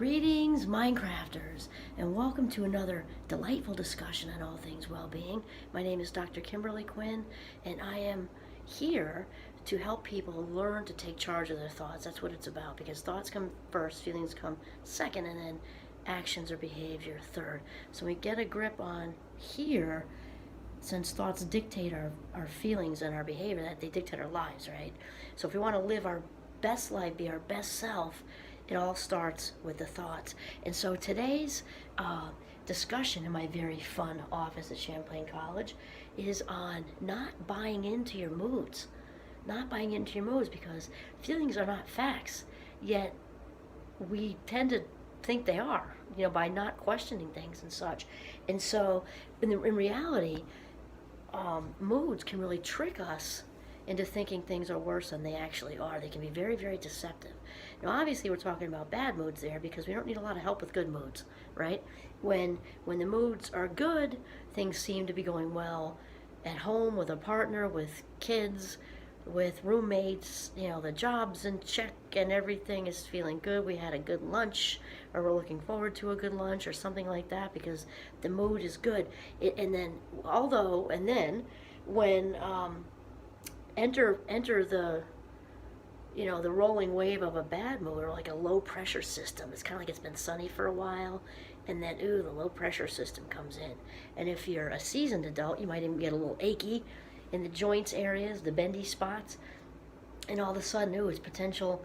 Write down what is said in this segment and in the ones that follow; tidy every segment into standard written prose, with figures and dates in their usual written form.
Greetings, Minecrafters, and welcome to another delightful discussion on all things well-being. My name is Dr. Kimberly Quinn, and I am here to help people learn to take charge of their thoughts. That's what it's about, because thoughts come first, feelings come second, and then actions or behavior third. So we get a grip on here, since thoughts dictate our feelings and our behavior, that they dictate our lives, right? So if we want to live our best life, be our best self, it all starts with the thoughts. And so today's discussion in my very fun office at Champlain College is on not buying into your moods. Not buying into your moods, because feelings are not facts, yet we tend to think they are, by not questioning things and such. And so in reality, moods can really trick us into thinking things are worse than they actually are. They can be very, very deceptive. Now, obviously, we're talking about bad moods there, because we don't need a lot of help with good moods, right? When the moods are good, things seem to be going well at home, with a partner, with kids, with roommates. The job's in check and everything is feeling good. We had a good lunch, or we're looking forward to a good lunch, or something like that, because the mood is good. And then when enter the the rolling wave of a bad mood, or like a low pressure system. It's kind of like it's been sunny for a while, and then the low pressure system comes in. And if you're a seasoned adult, you might even get a little achy in the joints areas, the bendy spots, and all of a sudden, it's potential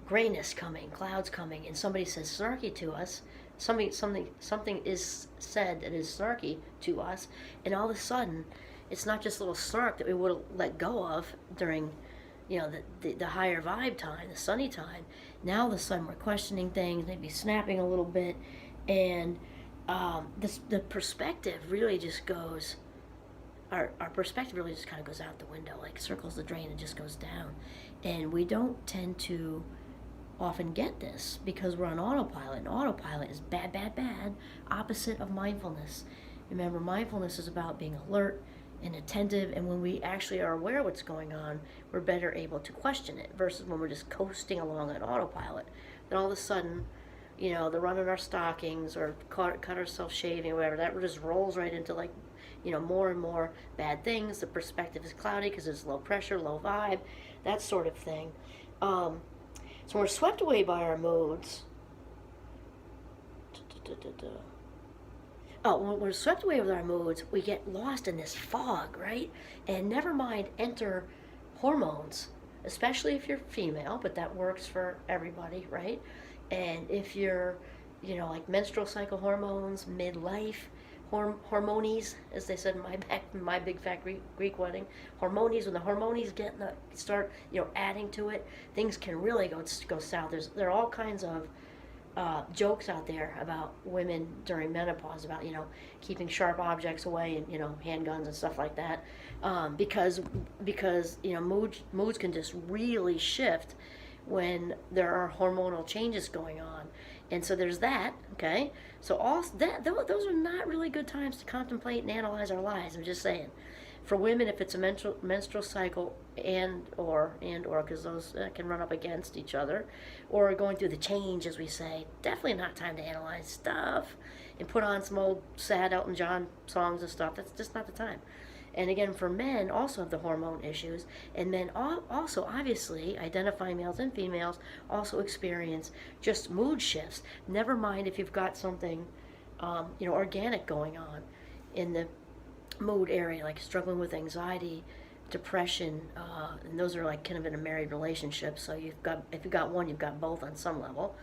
grayness coming, clouds coming, and somebody says snarky to us. Something is said that is snarky to us, and all of a sudden, it's not just a little snark that we would have let go of during, the higher vibe time, the sunny time. Now all of a sudden we're questioning things, maybe snapping a little bit, and the perspective really just goes. Our perspective really just kind of goes out the window, like circles the drain and just goes down. And we don't tend to often get this, because we're on autopilot, and autopilot is bad, opposite of mindfulness. Remember, mindfulness is about being alert and attentive, and when we actually are aware of what's going on, we're better able to question it, versus when we're just coasting along on autopilot. Then all of a sudden, the run in our stockings, or cut ourselves shaving, or whatever, that just rolls right into more and more bad things. The perspective is cloudy because it's low pressure, low vibe, that sort of thing. So when we're swept away by our moods, when we're swept away with our moods, we get lost in this fog, right? And never mind, enter hormones, especially if you're female, but that works for everybody, right? And if you're, like menstrual cycle hormones, midlife, hormonies, as they said in my big fat Greek wedding, hormonies. When the hormonies start adding to it, things can really go south. There are all kinds of jokes out there about women during menopause, about keeping sharp objects away, and handguns and stuff like that, because moods can just really shift when there are hormonal changes going on. And so there's that. Okay, so those are not really good times to contemplate and analyze our lives. I'm just saying. For women, if it's a menstrual cycle and or because those can run up against each other, or going through the change, as we say, definitely not time to analyze stuff and put on some old sad Elton John songs and stuff. That's just not the time. And again, for men, also have the hormone issues, and men also, obviously, identifying males and females, also experience just mood shifts. Never mind if you've got something, organic going on in the mood area, like struggling with anxiety, depression, and those are like kind of in a married relationship. So if you've got one, you've got both on some level,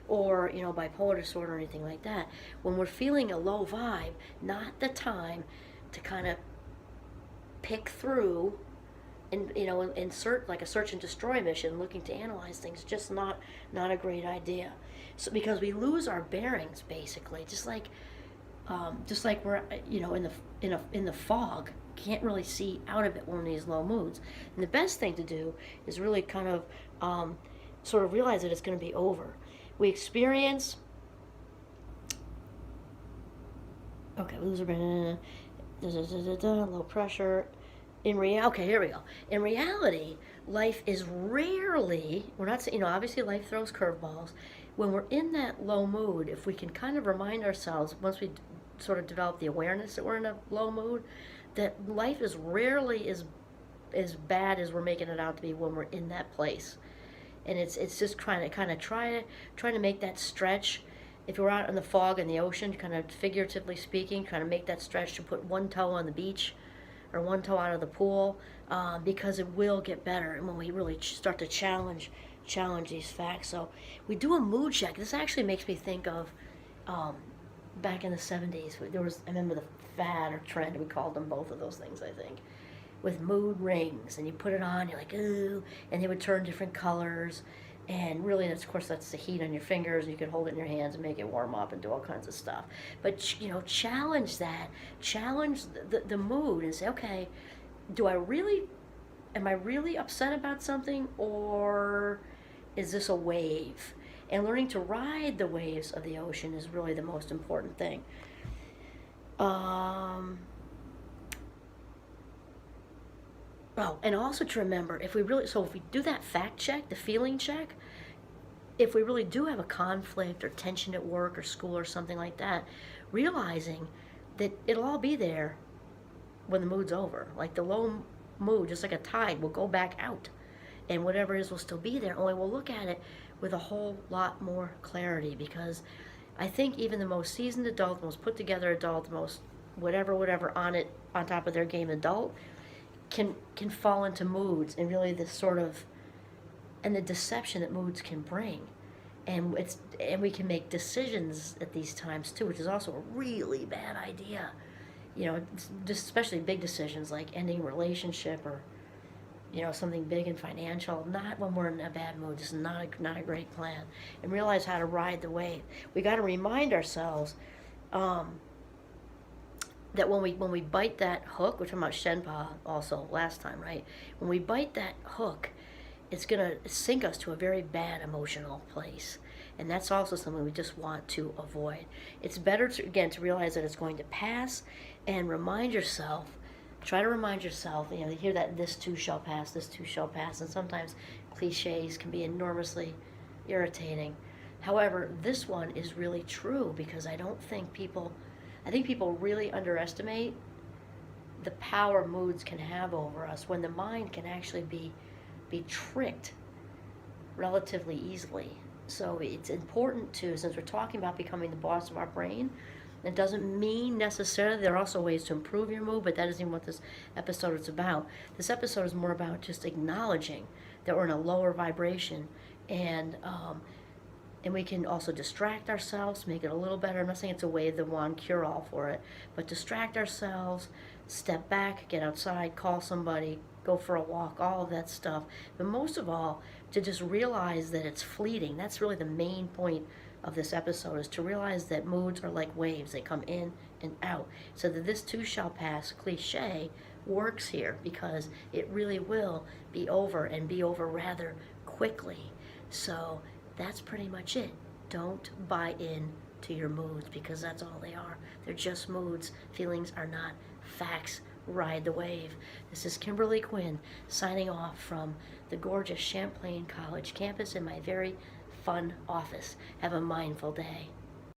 or bipolar disorder or anything like that. When we're feeling a low vibe, not the time to kind of pick through and insert like a search and destroy mission, looking to analyze things. Just not a great idea. So because we lose our bearings, basically, just like we're in the fog, can't really see out of it when these low moods. And the best thing to do is really kind of sort of realize that it's going to be over. We experience low pressure. Okay, here we go. In reality, life is rarely, we're not saying, obviously life throws curveballs. When we're in that low mood, if we can kind of remind ourselves, once we sort of develop the awareness that we're in a low mood, that life is rarely as bad as we're making it out to be when we're in that place. And it's just trying to kind of trying to make that stretch. If you're out in the fog in the ocean, kind of figuratively speaking, trying to make that stretch to put one toe on the beach or one toe out of the pool, because it will get better. And when we really start to challenge these facts, so we do a mood check. This actually makes me think of back in the 70s. There was, I remember the fad or trend, we called them both of those things, I think, with mood rings, and you put it on, you're like, ooh, and they would turn different colors, and really, of course, that's the heat on your fingers, and you can hold it in your hands and make it warm up and do all kinds of stuff. But, challenge that, challenge the mood, and say, okay, am I really upset about something, or is this a wave? And learning to ride the waves of the ocean is really the most important thing. Oh, and also to remember, if we do that fact check, the feeling check, if we really do have a conflict or tension at work or school or something like that, realizing that it'll all be there when the mood's over. Like the low mood, just like a tide, will go back out. And whatever it is will still be there, only we'll look at it with a whole lot more clarity, because I think even the most seasoned adult, the most put together adult, the most whatever on top of their game adult, can fall into moods, and really this sort of, and the deception that moods can bring, and we can make decisions at these times too, which is also a really bad idea. Just especially big decisions like ending a relationship or something big and financial. Not when we're in a bad mood. Just not a great plan. And realize how to ride the wave. We got to remind ourselves that when we bite that hook, we're talking about Shenpa also last time, right? When we bite that hook, it's going to sink us to a very bad emotional place. And that's also something we just want to avoid. It's better to realize that it's going to pass, and try to remind yourself, you hear that this too shall pass, and sometimes cliches can be enormously irritating. However, this one is really true, because I think people really underestimate the power moods can have over us, when the mind can actually be tricked relatively easily. So it's important to, since we're talking about becoming the boss of our brain, it doesn't mean necessarily, there are also ways to improve your mood, but that isn't what this episode is about. This episode is more about just acknowledging that we're in a lower vibration, and we can also distract ourselves, make it a little better. I'm not saying it's a wave the wand cure-all for it, but distract ourselves, step back, get outside, call somebody, go for a walk, all of that stuff. But most of all, to just realize that it's fleeting. That's really the main point of this episode, is to realize that moods are like waves. They come in and out. So that this too shall pass cliche works here, because it really will be over, and be over rather quickly. So that's pretty much it. Don't buy in to your moods, because that's all they are. They're just moods. Feelings are not facts. Ride the wave. This is Kimberly Quinn signing off from the gorgeous Champlain College campus in my very fun office. Have a mindful day.